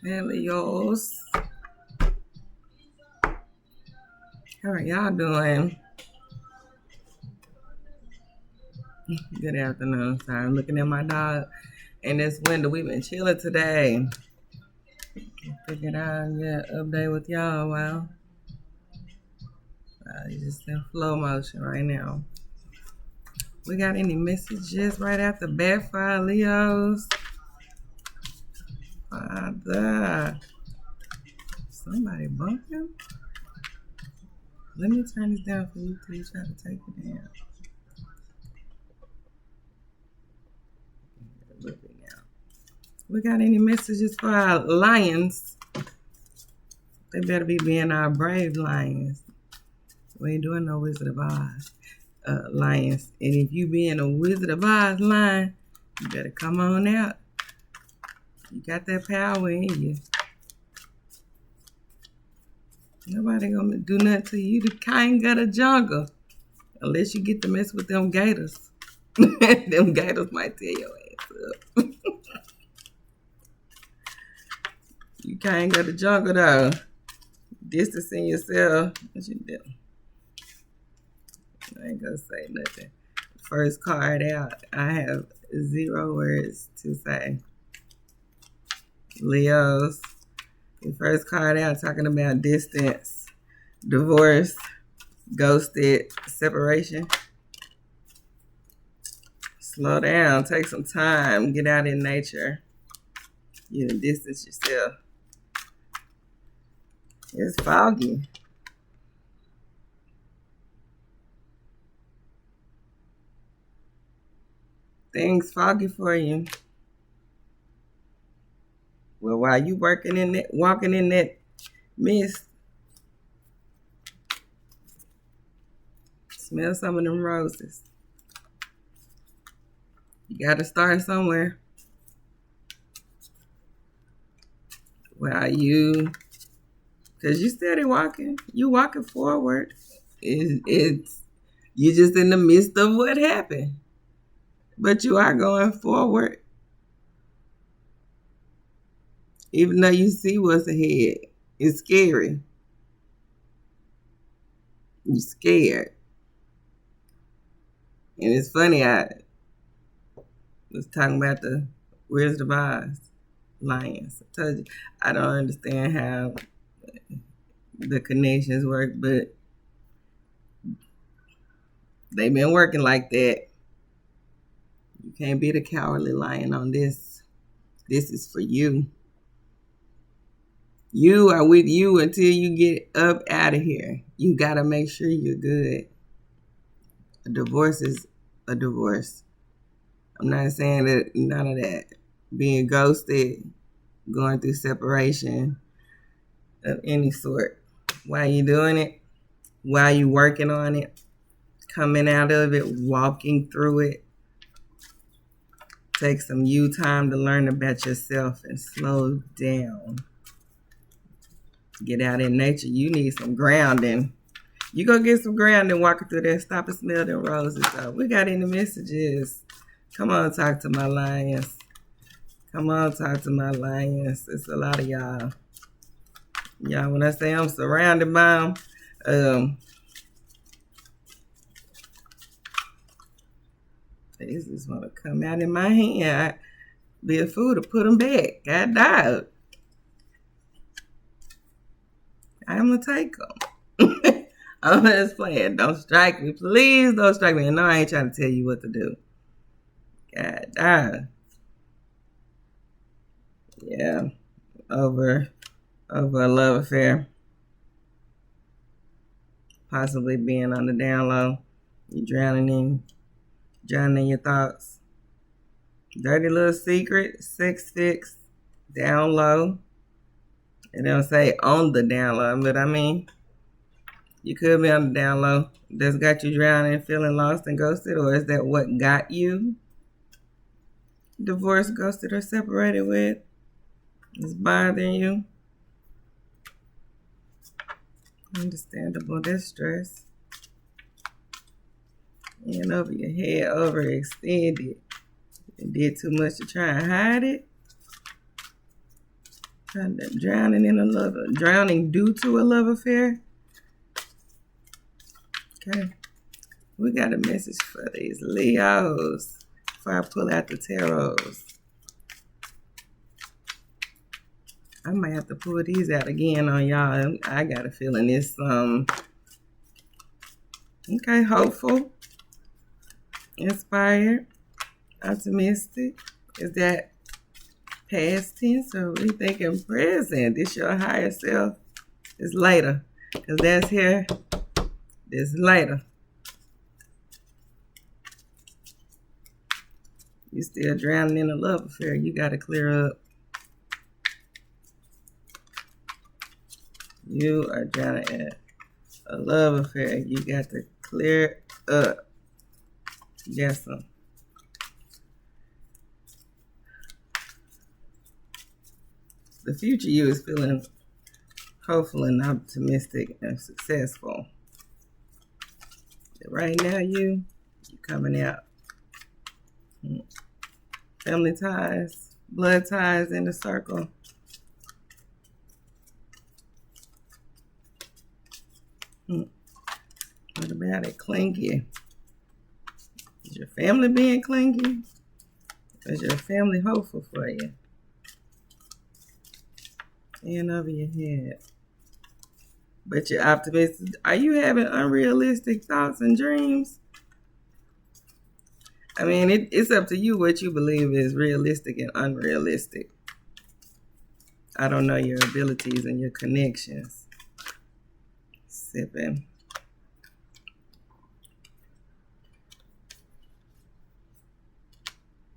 Hey, Leos. How are y'all doing? Good afternoon. Sorry, I'm looking at my dog in this window. We've been chilling today. Figured I'd get an update with y'all. Well, just in flow motion right now. We got any messages right after bed for our Leos? Father. Somebody bumping? Let me turn this down for you till you try to take it down. We got any messages for our lions? They better be being our brave lions. We ain't doing no Wizard of Oz lions. And if you being a Wizard of Oz lion, you better come on out. You got that power in you. Nobody gonna do nothing to you. The king of the jungle. Unless you get to mess with them gators. Them gators might tear your ass up. You king of the jungle though. Distancing yourself. What you do? I ain't gonna say nothing. First card out. I have 0 words to say. Leos. The first card out talking about distance, divorce, ghosted, separation. Slow down. Take some time. Get out in nature. You know, distance yourself. It's foggy. Things foggy for you. Well, while you walking in that mist, smell some of them roses. You got to start somewhere. Because you steady walking. You walking forward. It's you just in the midst of what happened. But you are going forward. Even though you see what's ahead. It's scary. You're scared. And it's funny, I was talking about the Wizard of Oz lions. I told you, I don't understand how the connections work, but they've been working like that. You can't be the cowardly lion on this. This is for you. You are with you until you get up out of here. You got to make sure you're good. A divorce is a divorce. I'm not saying that none of that. Being ghosted, going through separation of any sort. Why you doing it? Why you working on it? Coming out of it, walking through it. Take some you time to learn about yourself and slow down. Get out in nature. You need some grounding. You go get some grounding walking through there. Stop and smell them roses. So we got any messages? Come on, talk to my lions. Come on, talk to my lions. It's a lot of y'all. Y'all, when I say I'm surrounded by them, they just want to come out in my hand. Be a fool to put them back. God dog. I'm going to take them. I'm just playing. Don't strike me. Please don't strike me. No, I ain't trying to tell you what to do. God dog. Yeah. Over a love affair. Possibly being on the down low. You drowning in your thoughts. Dirty little secret, sex fix, down low. It don't say on the down low, but I mean, you could be on the down low. That's got you drowning, feeling lost and ghosted, or is that what got you divorced, ghosted, or separated with? It's bothering you. Understandable distress. And over your head, overextended. And did too much to try and hide it. Drowning in a love, drowning due to a love affair. Okay, we got a message for these Leos before I pull out the tarots. I might have to pull these out again on y'all. I got a feeling it's okay, hopeful, inspired, optimistic. Is that past tense or we thinking present? This your higher self. It's later, because that's here. This later. You still drowning in a love affair. You got to clear up. You are drowning in a love affair. You got to clear up. Yes, sir. The future you is feeling hopeful and optimistic and successful. Right now, you coming out. Family ties, blood ties in the circle. What about it? Clingy. Is your family being clingy? Is your family hopeful for you? And over your head. But you're optimistic. Are you having unrealistic thoughts and dreams? I mean, it's up to you what you believe is realistic and unrealistic. I don't know your abilities and your connections. Sipping.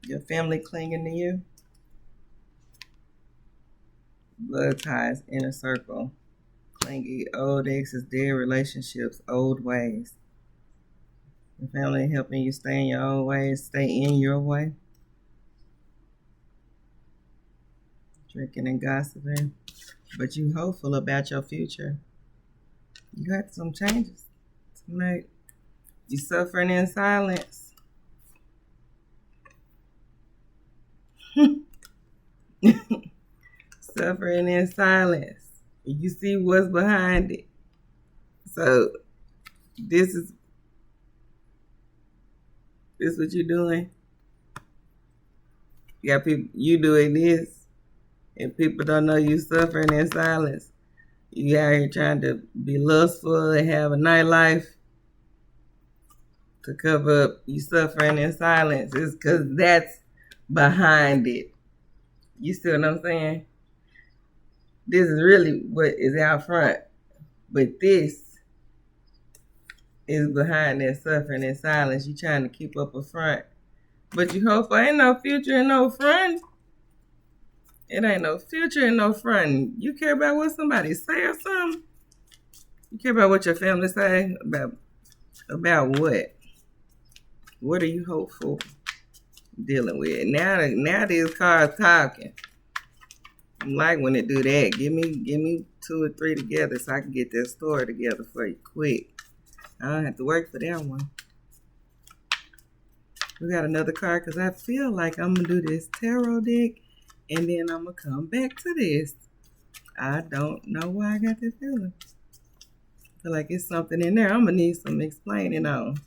Your family clinging to you. Blood ties, inner circle. Clingy, old exes, dead relationships, old ways. Your family helping you stay in your old ways, stay in your way. Drinking and gossiping. But you hopeful about your future. You got some changes to make. You suffering in silence. Suffering in silence. You see what's behind it. So this is what you're doing. You got people, you doing this, and people don't know you suffering in silence. You out here trying to be lustful and have a nightlife to cover up you suffering in silence. It's because that's behind it. You see what I'm saying? This is really what is out front. But this is behind that suffering in silence. You trying to keep up a front. But you hope ain't no future in no front. It ain't no future in no front. You care about what somebody say or something? You care about what your family say? About what? What are you hopeful dealing with? Now these cards talking. I like when they do that. Give me 2 or 3 together so I can get that story together for you quick. I don't have to work for that one. We got another card because I feel like I'm going to do this tarot deck and then I'm going to come back to this. I don't know why I got this feeling. I feel like it's something in there I'm going to need some explaining on.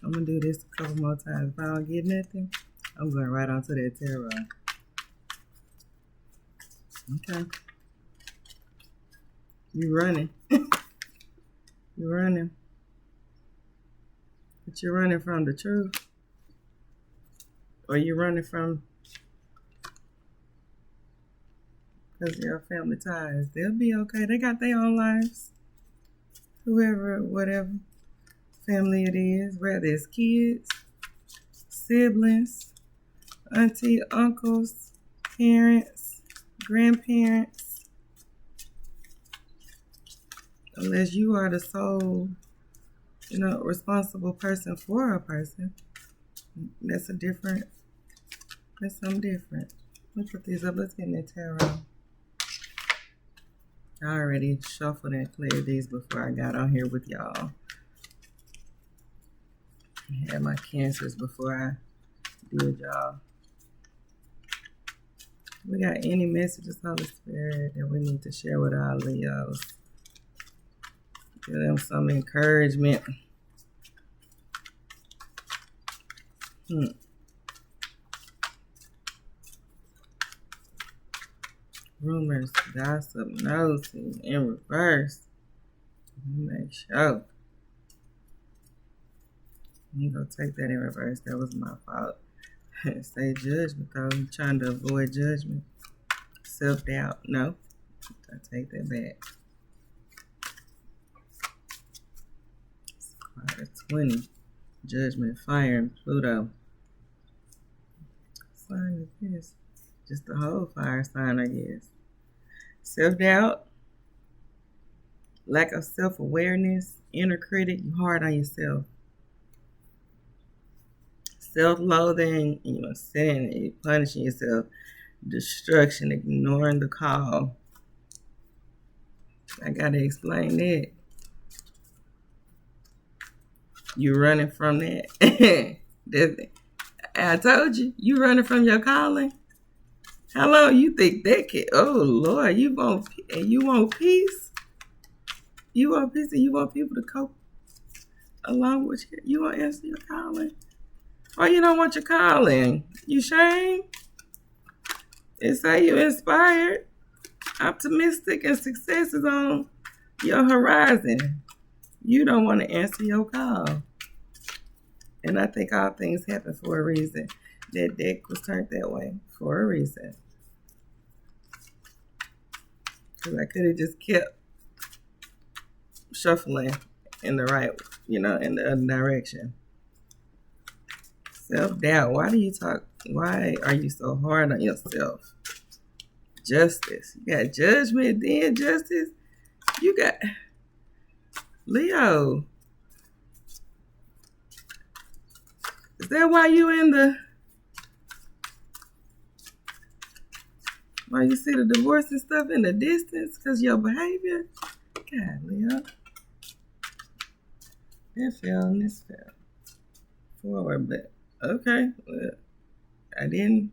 I'm going to do this a couple more times. If I don't get nothing, I'm going right on to that tarot. Okay. You running. You're running. But you're running from the truth. Or you're running from because your family ties. They'll be okay. They got their own lives. Whoever, whatever family it is, whether it's kids, siblings, auntie, uncles, parents, grandparents. Unless you are the sole, responsible person for a person. That's something different. Let's put these up. Let's get in the tarot. I already shuffled and cleared these before I got on here with y'all. I had my cancers before I did y'all. We got any messages, Holy Spirit, that we need to share with our Leos? Give them some encouragement. Rumors, gossip, nosy, in reverse. Make sure. I'm going to take that in reverse. That was my fault. Say judgment, though. I'm trying to avoid judgment. Self-doubt. No. I take that back. Quite a 20. Judgment, fire, and Pluto. Sign is this? Just the whole fire sign, I guess. Self-doubt. Lack of self-awareness. Inner critic. You hard on yourself. Self-loathing. You're sinning. You're punishing yourself. Destruction. Ignoring the call. I gotta explain that. You running from that. I told you, you running from your calling. How long you think that can? Oh Lord, you want peace? You want peace, and you want people to cope along with you. You want to answer your calling, or you don't want your calling. You shame. It say you inspired, optimistic, and success is on your horizon. You don't want to answer your call. And I think all things happen for a reason. That deck was turned that way for a reason. Because I could have just kept shuffling in the right, in the other direction. Self-doubt. Why are you so hard on yourself? Justice. You got judgment, then justice. You got Leo. Is that why you why you see the divorce and stuff in the distance? Because your behavior? God, Leo. That fell and this fell forward, but okay. Well, I didn't.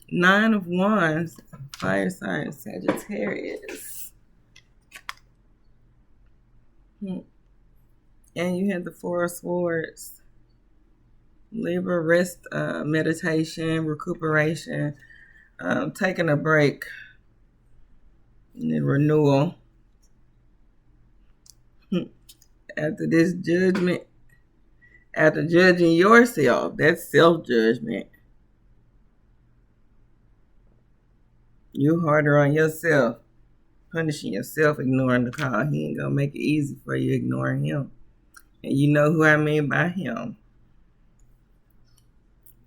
9 of Wands, fire sign, Sagittarius. And you had the 4 of Swords. Libra, rest, meditation, recuperation, taking a break, and then renewal. After this judgment, after judging yourself, that's self-judgment. You're harder on yourself, punishing yourself, ignoring the call. He ain't gonna make it easy for you ignoring him. And you know who I mean by him.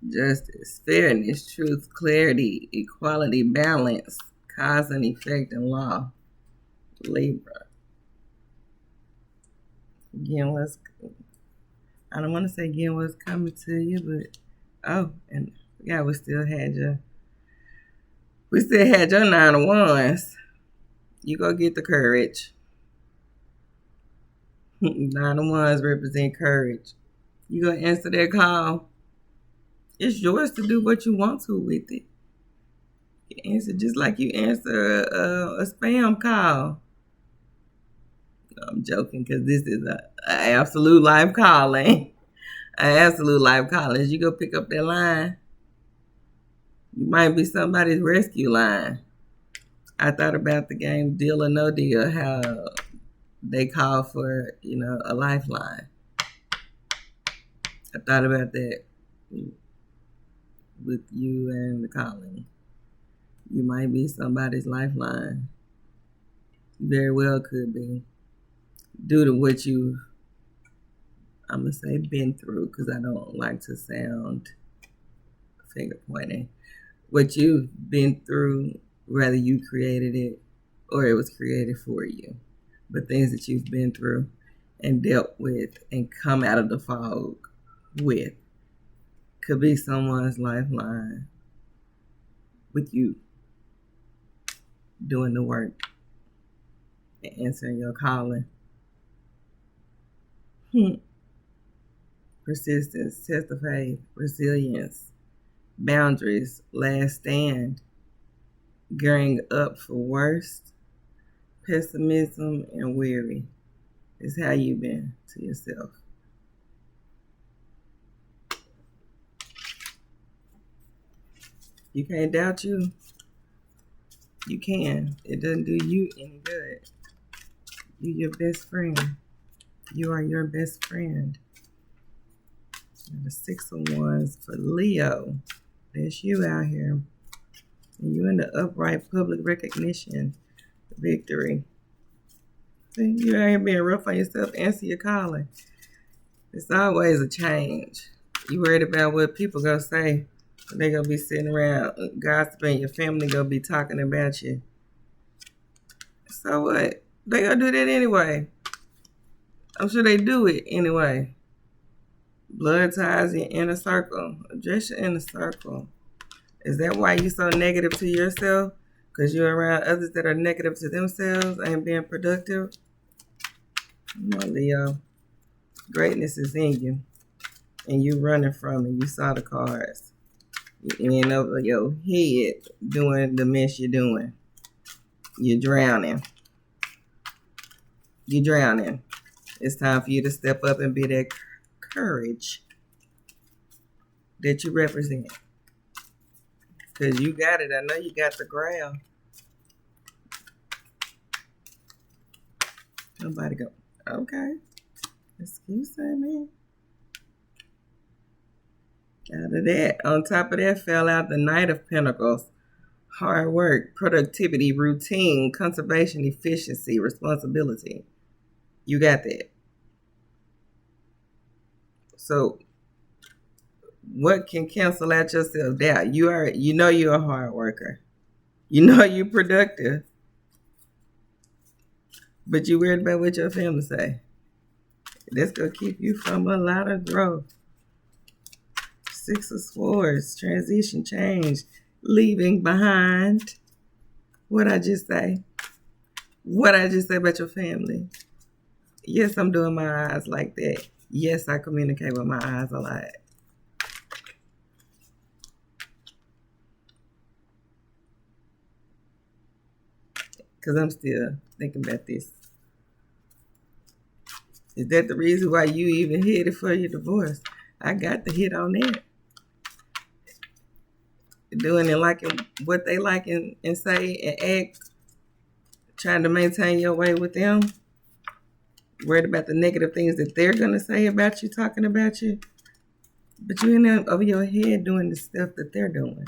Justice, fairness, truth, clarity, equality, balance, cause and effect, and law. Libra. Again, I don't want to say again what's coming to you, but and yeah, we still had your 9 of Wands. You go get the courage. 9 of Wands represent courage. You gonna answer that call? It's yours to do what you want to with it. You answer just like you answer a spam call. I'm joking because this is an absolute live calling. An absolute live calling. As you go pick up that line, you might be somebody's rescue line. I thought about the game Deal or No Deal, how they call for, a lifeline. I thought about that with you and the calling. You might be somebody's lifeline. You very well could be. Due to what I'm going to say been through, because I don't like to sound finger pointing. What you've been through, whether you created it or it was created for you. But things that you've been through and dealt with and come out of the fog with could be someone's lifeline with you doing the work and answering your calling. Persistence, test of faith, resilience, boundaries, last stand, gearing up for worst, pessimism, and weary is how you've been to yourself. You can't doubt you. You can. It doesn't do you any good. You're your best friend. You are your best friend. And the 6 of Wands for Leo. That's you out here. And you in the upright public recognition victory. See, you out here being rough on yourself. Answer your calling. It's always a change. You worried about what people gonna say. They gonna be sitting around gossiping. Your family gonna be talking about you. So what? They gonna do that anyway. I'm sure they do it anyway. Blood ties in inner circle. Address your inner circle. Is that why you so negative to yourself? Because you're around others that are negative to themselves, ain't being productive? No, Leo. Greatness is in you. And you running from it. You saw the cards. You in over your head doing the mess you're doing. You're drowning. You're drowning. It's time for you to step up and be that courage that you represent. Because you got it. I know you got the ground. Nobody go, okay. Excuse me. Out of that, on top of that, fell out the Knight of Pentacles. Hard work, productivity, routine, conservation, efficiency, responsibility. You got that. So, what can cancel out your self-doubt? You know you're a hard worker. You know you're productive. But you worried about what your family say. That's going to keep you from a lot of growth. 6 of Swords, transition, change, leaving behind. What I just say? What I just say about your family? Yes, I'm doing my eyes like that. Yes, I communicate with my eyes a lot. Because I'm still thinking about this. Is that the reason why you even headed for your divorce? I got the hit on that. Doing and liking what they like and say and act. Trying to maintain your way with them. Worried about the negative things that they're going to say about you, talking about you. But you're in there over your head doing the stuff that they're doing.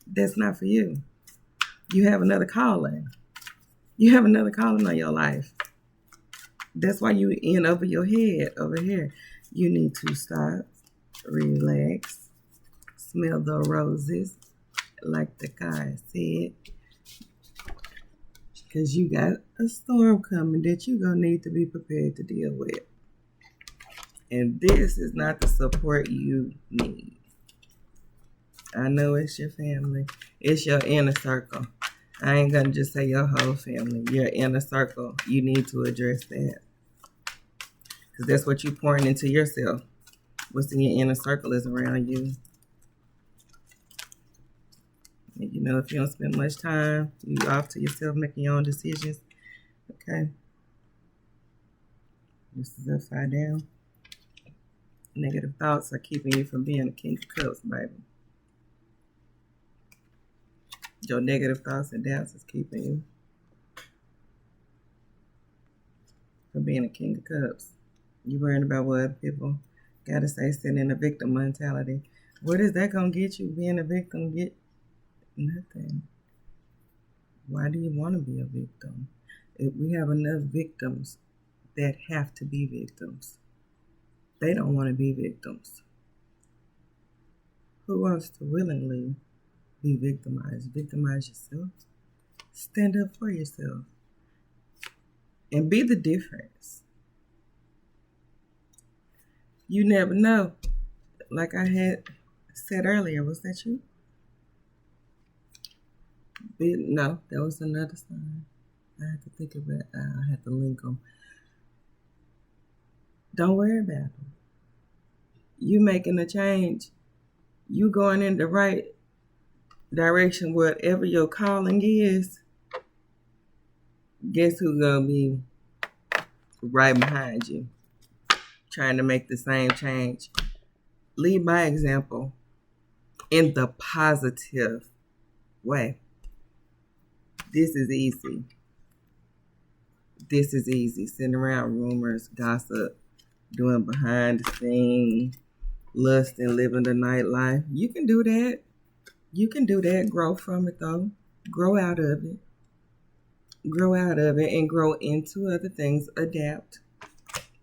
That's not for you. You have another calling. You have another calling on your life. That's why you in over your head over here. You need to stop, relax, smell the roses, like the guy said. Because you got a storm coming that you're going to need to be prepared to deal with. And this is not the support you need. I know it's your family. It's your inner circle. I ain't going to just say your whole family. Your inner circle. You need to address that. Because that's what you're pouring into yourself. What's in your inner circle is around you. And you know, if you don't spend much time, you off to yourself making your own decisions. Okay. This is upside down. Negative thoughts are keeping you from being a King of Cups, baby. Your negative thoughts and doubts is keeping you from being a King of Cups. You worrying about what people gotta say, sitting in a victim mentality. What is that gonna get you? Being a victim get nothing. Why do you want to be a victim? We have enough victims that have to be victims. They don't want to be victims. Who wants to willingly be victimized? Victimize yourself. Stand up for yourself. And be the difference. You never know. Like I had said earlier, was that you? No, that was another sign. I had to think of it. I had to link them. Don't worry about them. You making a change. You going in the right direction, whatever your calling is, guess who gonna be right behind you, trying to make the same change. Lead by example in the positive way. This is easy. This is easy. Sitting around rumors, gossip, doing behind the scenes, lust and living the nightlife. You can do that. You can do that. Grow from it though. Grow out of it. Grow out of it and grow into other things. Adapt.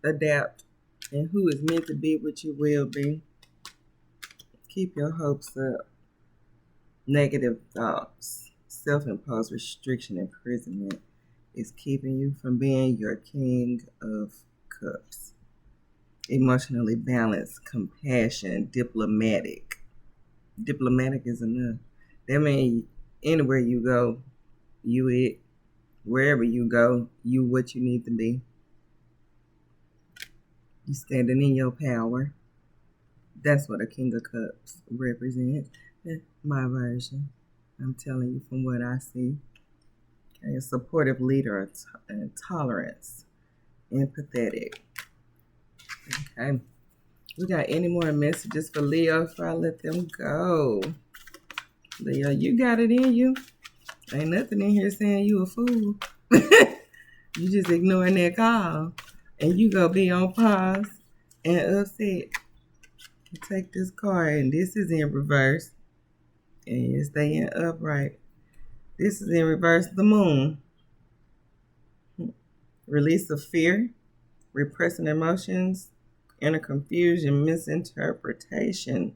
Adapt. And who is meant to be what you will be. Keep your hopes up. Negative thoughts. Self-imposed restriction, imprisonment is keeping you from being your king of cups. Emotionally balanced, compassion, diplomatic. Diplomatic is enough. That means anywhere you go, you it. Wherever you go, you what you need to be. You standing in your power. That's what a king of cups represents. That's my version. I'm telling you from what I see. Okay, a supportive leader, tolerance, empathetic. Okay. We got any more messages for Leo before I let them go? Leo, you got it in you. Ain't nothing in here saying you a fool. You just ignoring that call. And you go be on pause and upset. Take this card, and this is in reverse. And you stay in upright. This is in reverse, the moon. Release of fear, repressing emotions, inner confusion, misinterpretation,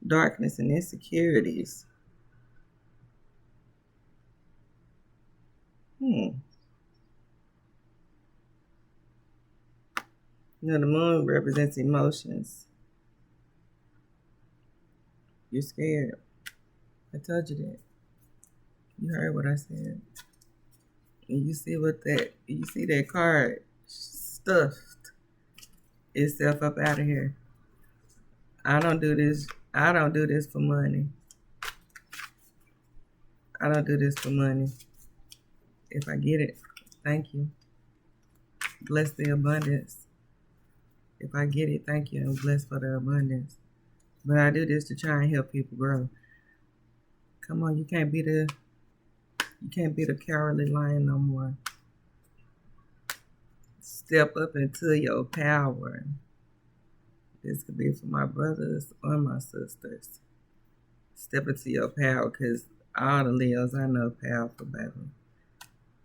darkness, and insecurities. The moon represents emotions. You're scared. I told you that. You heard what I said. And you see that card stuffed itself up out of here. I don't do this for money. I don't do this for money. If I get it, thank you. Bless the abundance. If I get it, thank you. I'm blessed for the abundance. But I do this to try and help people grow. Come on, you can't be the cowardly lion no more. Step up into your power. This could be for my brothers or my sisters. Step into your power, because all the Leos I know powerful, baby.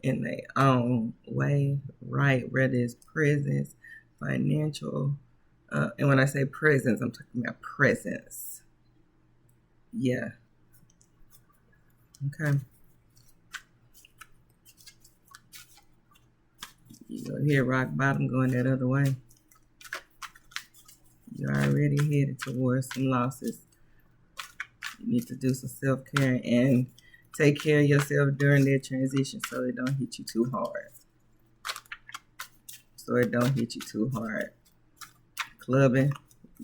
In their own way, right? Whether it's presence, financial, and when I say presence, I'm talking about presence. Yeah. Okay. You go here, rock bottom, going that other way. You're already headed towards some losses. You need to do some self-care and take care of yourself during that transition so it don't hit you too hard. Clubbing,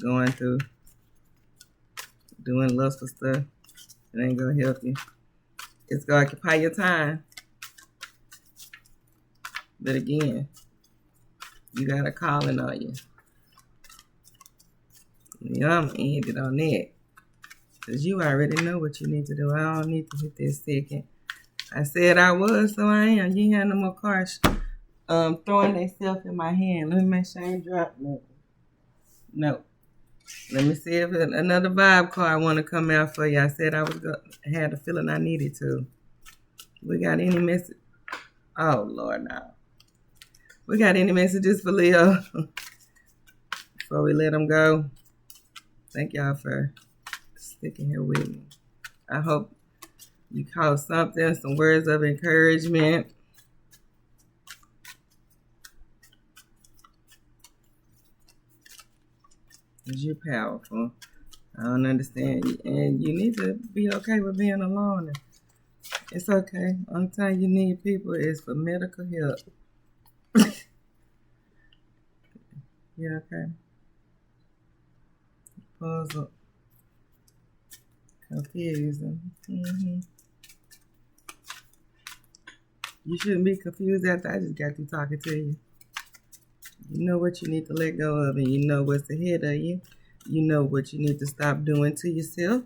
going through, doing lustful stuff, it ain't gonna help you. It's gonna occupy your time. But again, you got a calling on you. I'm gonna end it on that. Because you already know what you need to do. I don't need to hit this second. I said I was, so I am. You ain't have no more cards throwing themselves in my hand. Let me make sure I ain't dropped nothing. No. Let me see if another vibe card want to come out for you. I said I had a feeling I needed to. We got any message? Oh, Lord, no. We got any messages for Leo before we let them go? Thank y'all for sticking here with me. I hope you caught something, some words of encouragement. Because you're powerful. I don't understand. And you need to be okay with being alone. It's okay. Only time you need people is for medical help. Yeah, okay. Pause up. Confusing. You shouldn't be confused after I just got through talking to you. You know what you need to let go of, and you know what's ahead of you. You know what you need to stop doing to yourself.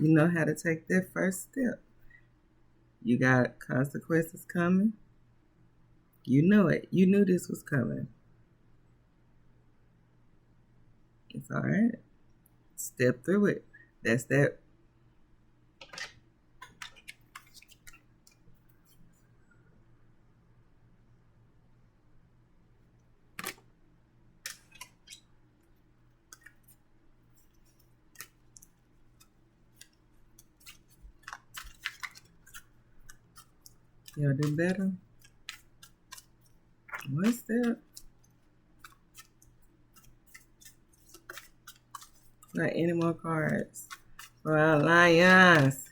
You know how to take that first step. You got consequences coming. You know it. You knew this was coming. It's all right. Step through it. That's that. You'll do better. What's that? Got any more cards for our Lions?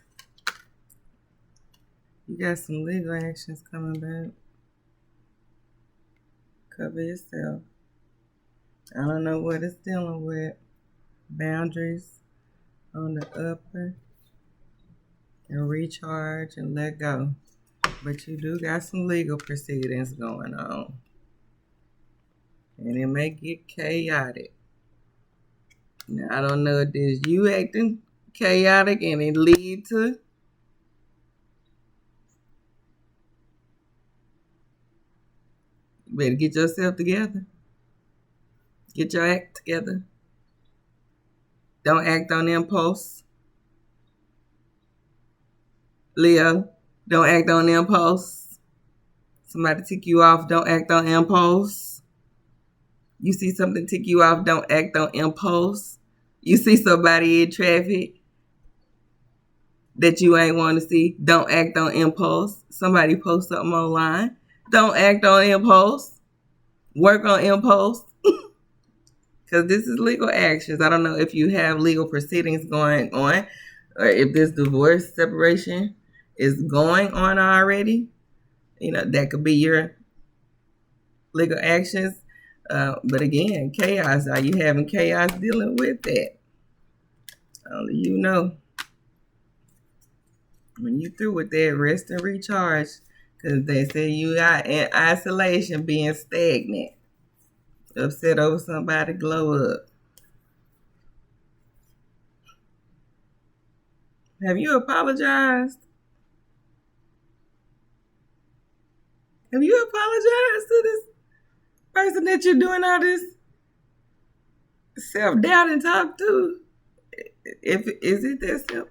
You got some legal actions coming back. Cover yourself. I don't know what it's dealing with. Boundaries on the upper. And recharge and let go. But you do got some legal proceedings going on. And it may get chaotic. Now, I don't know if this you acting chaotic and it lead to you better get yourself together. Get your act together. Don't act on impulse. Leo, don't act on impulse. Somebody tick you off, don't act on impulse. You see something tick you off, don't act on impulse. You see somebody in traffic that you ain't want to see, don't act on impulse. Somebody post something online, don't act on impulse. Work on impulse. Because this is legal actions. I don't know if you have legal proceedings going on or if this divorce separation is going on already. You know, that could be your legal actions. But again, chaos. Are you having chaos dealing with that? Only you know. When you through with that, rest and recharge. Because they say you are in isolation, being stagnant. Upset over somebody, glow up. Have you apologized? Have you apologized to this person that you're doing all this self-doubt and talk to? Is it that simple?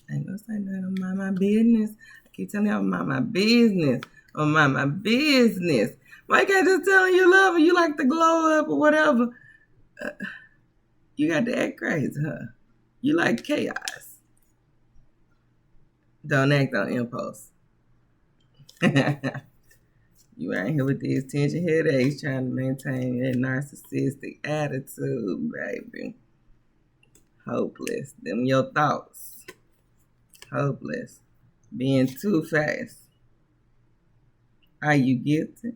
I ain't gonna say nothing. I'm mind my business. I keep telling you I'm mind my business. I'm mind my business. Why can't just tell you love her, you like to glow up or whatever? You got to act crazy, huh? You like chaos. Don't act on impulse. You ain't here with these tension headaches trying to maintain that narcissistic attitude, baby. Hopeless. Them your thoughts. Hopeless. Being too fast. Are you guilty?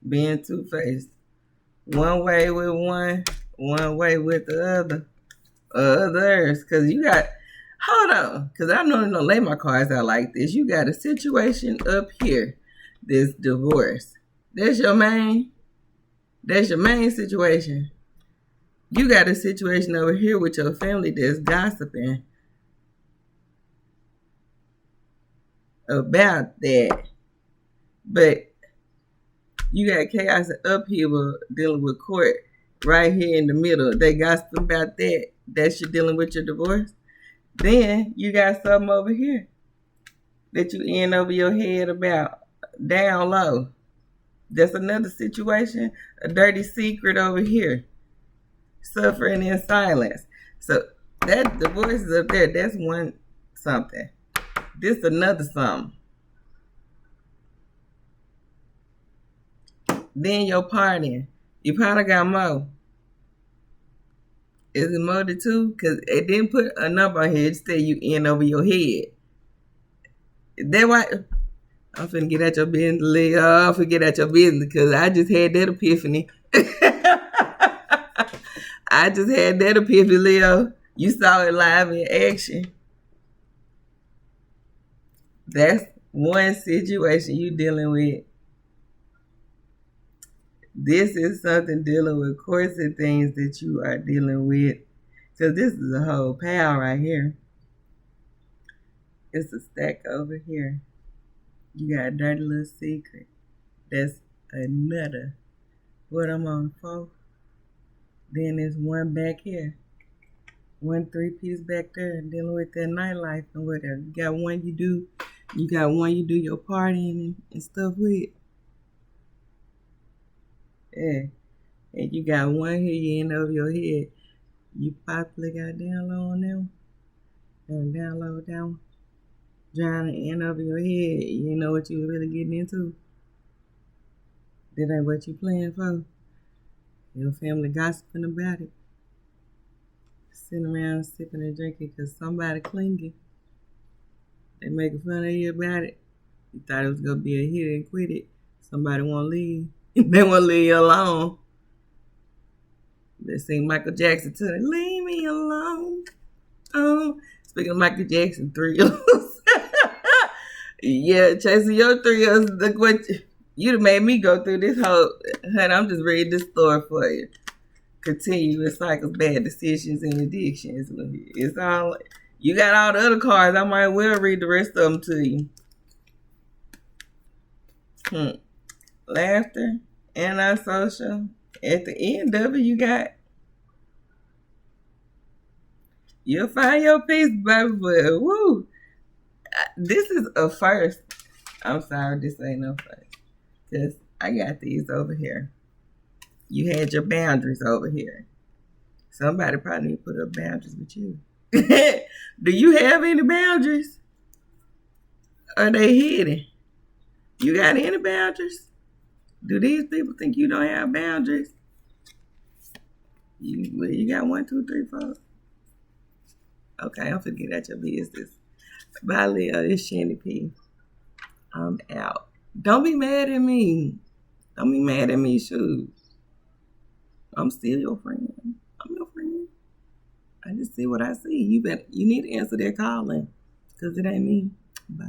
Being two-faced. One way with one way with the other. Others. Because you got, hold on. Because I normally don't lay my cards out like this. You got a situation up here. This divorce. That's your main situation. You got a situation over here with your family that's gossiping about that. But you got chaos and upheaval dealing with court right here in the middle. They gossip about that. That's you dealing with your divorce. Then you got something over here that you in over your head about down low. That's another situation. A dirty secret over here. Suffering in silence. So that divorce is up there. That's one something. This another something. Then your partying. You probably got more. Is it more than two? Because it didn't put a number on here. It said you in over your head. That why I'm finna get at your business, Leo. I'm finna get at your business because I just had that epiphany. I just had that epiphany, Leo. You saw it live in action. That's one situation you dealing with. This is something dealing with course of things that you are dealing with. So this is a whole pile right here. It's a stack over here. You got a dirty little secret. That's another. What I'm on for. Then there's one back here. One 3-piece back there dealing with that nightlife and whatever. You got one you do your partying and stuff with. Yeah. And you got one here you end over your head. You possibly got down low on them. And down low down. Trying to end over your head. You know what you really getting into. That ain't what you playing for. Your family gossiping about it. Sitting around sipping and drinking because somebody clingy. They making fun of you about it. You thought it was going to be a hit and quit it. Somebody won't leave. They won't leave you alone. They sing Michael Jackson to them. Leave me alone. Oh, speaking of Michael Jackson, thrills. Yeah, chasing your thrills. Look what you'd have made me go through this whole. Honey, I'm just reading this story for you. Continuous cycles, bad decisions, and addictions. It's all. You got all the other cards. I might well read the rest of them to you. Laughter, antisocial. At the end of it, you got. You'll find your peace, baby. But woo, this is a first. I'm sorry, this ain't no first. Because I got these over here. You had your boundaries over here. Somebody probably need to put up boundaries with you. Do you have any boundaries? Are they hidden? You got any boundaries? Do these people think you don't have boundaries? You got 1, 2, 3, 4. Okay, I'm finna get at your business. Bye, Leo. It's Shandy P. I'm out. Don't be mad at me. Don't be mad at me, shoot. I'm still your friend. I'm your friend. I just see what I see. You need to answer that calling. Because it ain't me. Bye.